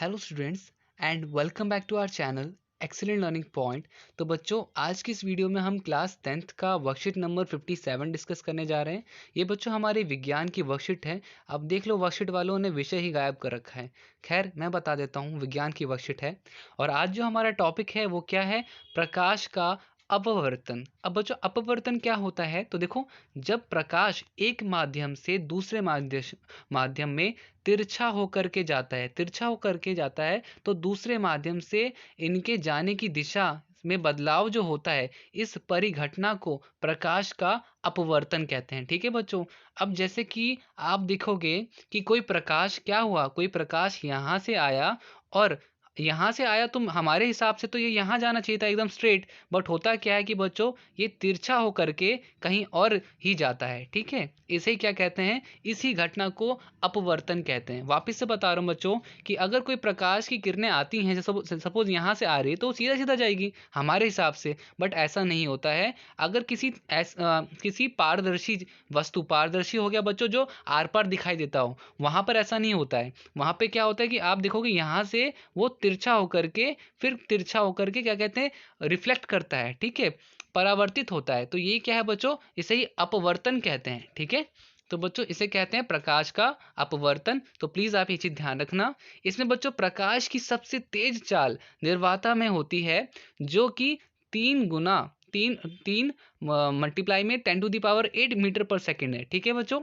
Hello students and welcome back to our channel excellent learning point. तो बच्चों, आज की इस वीडियो में हम क्लास 10th का वर्कशीट नंबर 57 डिस्कस करने जा रहे हैं। ये बच्चों हमारे विज्ञान की वर्कशीट है। अब देख लो, वर्कशीट वालों ने विषय ही गायब कर रखा है। खैर, मैं बता देता हूँ, विज्ञान की वर्कशीट है और आज जो हमारा टॉपिक है वो क्या है? प्रकाश का अपवर्तन। अब बच्चों, अपवर्तन क्या होता है? तो देखो, जब प्रकाश एक माध्यम से दूसरे माध्यम में तिरछा होकर के जाता है तो दूसरे माध्यम से इनके जाने की दिशा में बदलाव जो होता है, इस परिघटना को प्रकाश का अपवर्तन कहते हैं। ठीक है बच्चों। अब जैसे कि आप देखोगे कि कोई प्रकाश क्या हुआ, कोई प्रकाश यहाँ से आया और यहाँ से आया, तो हमारे हिसाब से तो ये यहाँ जाना चाहिए था एकदम स्ट्रेट, बट होता क्या है कि बच्चों ये तिरछा होकर के कहीं और ही जाता है। ठीक है, इसे क्या कहते हैं? इसी घटना को अपवर्तन कहते हैं। वापस से बता रहा हूँ बच्चों कि अगर कोई प्रकाश की किरणें आती हैं, जैसे सपोज यहाँ से आ रही है, तो सीधा सीधा जाएगी हमारे हिसाब से, बट ऐसा नहीं होता है। अगर किसी पारदर्शी वस्तु, पारदर्शी हो गया बच्चों जो आर पार दिखाई देता हो, वहां पर ऐसा नहीं होता है। वहां पे क्या होता है कि आप देखोगे यहाँ से वो तिरछा होकर के, फिर तिरछा होकर के क्या कहते हैं, रिफ्लेक्ट करता है। ठीक है, परावर्तित होता है। तो ये क्या है बच्चों? इसे ही अपवर्तन कहते हैं। ठीक है, तो बच्चों इसे कहते हैं प्रकाश का अपवर्तन। तो प्लीज आप ये चीज ध्यान रखना। इसमें बच्चों प्रकाश की सबसे तेज चाल निर्वाता में होती है, जो कि तीन गुना तीन तीन मल्टीप्लाई में 10⁸ मीटर पर सेकेंड है। ठीक है बच्चों।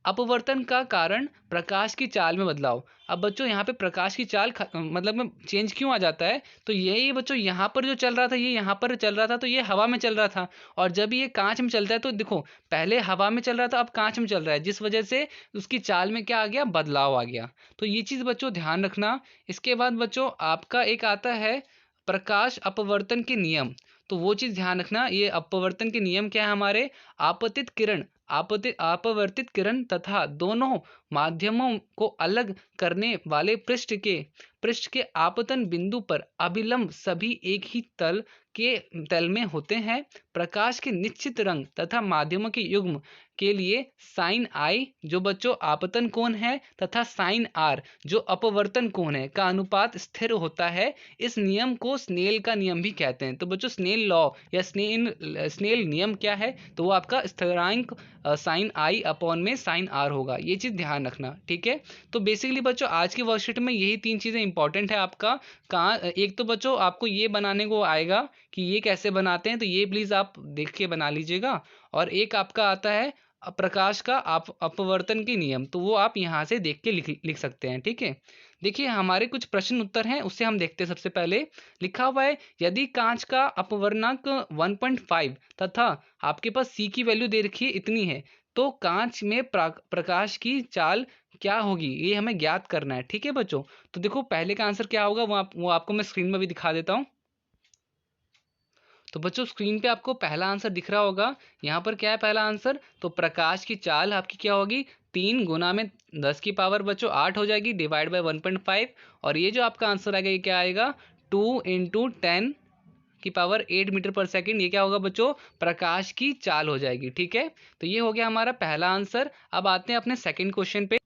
अपवर्तन का कारण प्रकाश की चाल में बदलाव। अब बच्चों यहाँ पे प्रकाश की चाल मतलब में चेंज क्यों आ जाता है? तो यही बच्चों, यहाँ पर जो चल रहा था, ये यहाँ पर चल रहा था, तो ये हवा में चल रहा था, और जब ये कांच में चलता है तो देखो, पहले हवा में चल रहा था, अब कांच में चल रहा है, जिस वजह से उसकी चाल में क्या आ गया? बदलाव आ गया। तो ये चीज़ बच्चों ध्यान रखना। इसके बाद बच्चों आपका एक आता है प्रकाश अपवर्तन के नियम। तो वो चीज़ ध्यान रखना। ये अपवर्तन के नियम क्या है हमारे? आपतित किरण, अपवर्तित किरण तथा दोनों माध्यमों को अलग करने वाले पृष्ठ के आपतन बिंदु पर अभिलंब सभी एक ही तल में होते हैं। प्रकाश के निश्चित रंग तथा माध्यमों के युग्म के लिए साइन आई, जो बच्चों आपतन कोण है, तथा साइन आर, जो अपवर्तन कोण है, का अनुपात स्थिर होता है। इस नियम को स्नेल का नियम भी कहते हैं। तो बच्चों स्नेल लॉ या स्नेल नियम क्या है? तो वो आपका स्थिरांक साइन आई अपॉन में साइन आर होगा। ये चीज़ ध्यान रखना। ठीक है, तो बेसिकली बच्चों आज की वर्कशीट में यही तीन चीज़ें इंपॉर्टेंट है आपका। कहाँ एक तो बच्चों आपको ये बनाने को आएगा कि ये कैसे बनाते हैं, तो ये प्लीज़ आप देख के बना लीजिएगा। और एक आपका आता है प्रकाश का अपवर्तन के नियम, तो वो आप यहाँ से देख के लिख सकते हैं। ठीक है, देखिए हमारे कुछ प्रश्न उत्तर हैं, उससे हम देखते हैं। सबसे पहले लिखा हुआ है, यदि कांच का अपवर्तनांक 1.5 तथा आपके पास सी की वैल्यू दे रखी है इतनी है, तो कांच में प्रकाश की चाल क्या होगी, ये हमें ज्ञात करना है। ठीक है बच्चों, तो देखो पहले का आंसर क्या होगा, वो आपको मैं स्क्रीन में भी दिखा देता हूँ। तो बच्चों स्क्रीन पे आपको पहला आंसर दिख रहा होगा। यहाँ पर क्या है पहला आंसर? तो प्रकाश की चाल आपकी क्या होगी? 3 गुना में 10 की पावर बच्चों 8 हो जाएगी, डिवाइड बाय 1.5। और ये जो आपका आंसर आएगा, ये क्या आएगा? 2 इंटू 10 की पावर 8 मीटर पर सेकेंड। ये क्या होगा बच्चों? प्रकाश की चाल हो जाएगी। ठीक है, तो ये हो गया हमारा पहला आंसर। अब आते हैं अपने सेकेंड क्वेश्चन पे।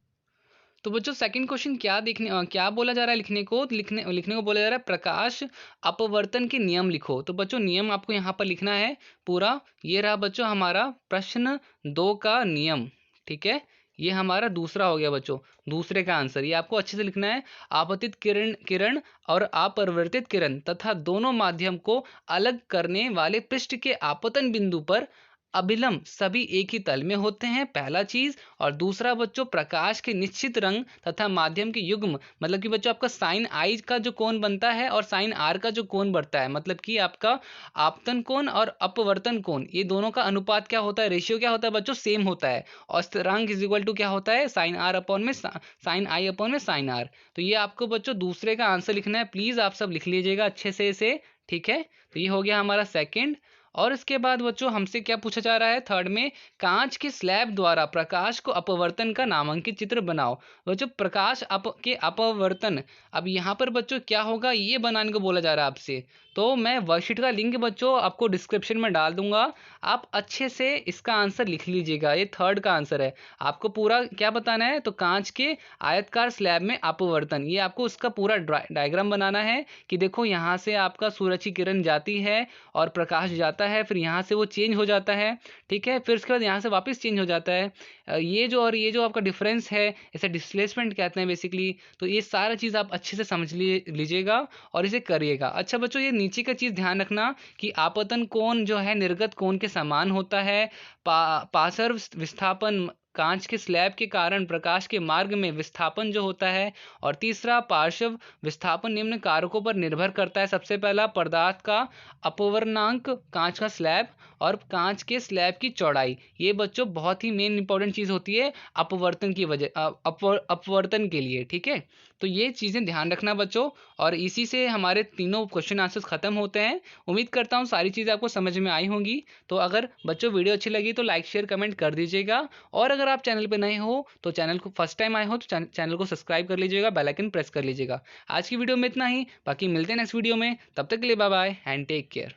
तो बच्चों सेकंड क्वेश्चन क्या बोला जा रहा है? लिखने को बोला जा रहा है प्रकाश अपवर्तन के नियम लिखो। तो बच्चों नियम आपको यहाँ पर लिखना है पूरा। ये रहा बच्चों हमारा प्रश्न 2 का नियम। ठीक है, ये हमारा दूसरा हो गया बच्चों, दूसरे का आंसर। ये आपको अच्छे से लिखना है। आपतित किरण और अपरिवर्तित किरण तथा दोनों माध्यम को अलग करने वाले पृष्ठ के आपतन बिंदु पर अभिलंब सभी एक ही तल में होते हैं, पहला चीज। और दूसरा बच्चों, प्रकाश के निश्चित रंग तथा माध्यम के युग्म, मतलब कि बच्चों आपका साइन आई का जो कोण बनता है और साइन आर का जो कोण बढ़ता है, मतलब कि आपका आपतन कोण और अपवर्तन कोण, ये दोनों का अनुपात क्या होता है, रेशियो क्या होता है बच्चों? सेम होता है। और स्थिरांक इज इक्वल टू क्या होता है? साइन आर अपॉन में साइन आई अपॉन में साइन आर। तो ये आपको बच्चों दूसरे का आंसर लिखना है। प्लीज आप सब लिख लीजिएगा अच्छे से इसे। ठीक है, तो ये हो गया हमारा सेकेंड। और इसके बाद बच्चों हमसे क्या पूछा जा रहा है थर्ड में? कांच के स्लैब द्वारा प्रकाश को अपवर्तन का नामांकित चित्र बनाओ। बच्चों प्रकाश के अपवर्तन, अब यहाँ पर बच्चों क्या होगा, ये बनाने को बोला जा रहा है आपसे। तो मैं वर्कशीट का लिंक बच्चों आपको डिस्क्रिप्शन में डाल दूंगा। आप अच्छे से इसका आंसर लिख लीजिएगा। ये थर्ड का आंसर है। आपको पूरा क्या बताना है, तो कांच के आयतकार स्लैब में अपवर्तन, ये आपको उसका पूरा डायग्राम बनाना है कि देखो यहाँ से आपका सूरज की किरण जाती है और प्रकाश जाता है, फिर यहाँ से वो चेंज हो जाता है, ठीक है, फिर उसके बाद यहाँ से वापस चेंज हो जाता है। ये जो आपका डिफरेंस है, इसे डिस्प्लेसमेंट कहते हैं बेसिकली। तो ये सारा चीज़ आप अच्छे से समझ लीजिएगा और इसे करिएगा। अच्छा बच्चों, ये नीचे का चीज़ ध्यान रखना कि आपतन कोण जो है निर्गत कोण के समान होता है। पार्श्व विस्थापन कांच के स्लैब के कारण प्रकाश के मार्ग में विस्थापन जो होता है। और तीसरा, पार्श्व विस्थापन निम्न कारकों पर निर्भर करता है। सबसे पहला, पदार्थ का अपवर्तनांक, कांच का स्लैब, और कांच के स्लैब की चौड़ाई। ये बच्चों बहुत ही मेन इंपॉर्टेंट चीज़ होती है अपवर्तन की वजह अपवर्तन के लिए, ठीक है। तो ये चीज़ें ध्यान रखना बच्चों, और इसी से हमारे तीनों क्वेश्चन आंसर्स खत्म होते हैं। उम्मीद करता हूँ सारी चीज़ें आपको समझ में आई होंगी। तो अगर बच्चों वीडियो अच्छी लगी तो लाइक शेयर कमेंट कर दीजिएगा, और अगर आप चैनल पे नए हो तो चैनल को फर्स्ट टाइम आए हो तो चैनल को सब्सक्राइब कर लीजिएगा, बेल आइकन प्रेस कर लीजिएगा। आज की वीडियो में इतना ही, बाकी मिलते हैं नेक्स्ट वीडियो में। तब तक के लिए bye bye and take care.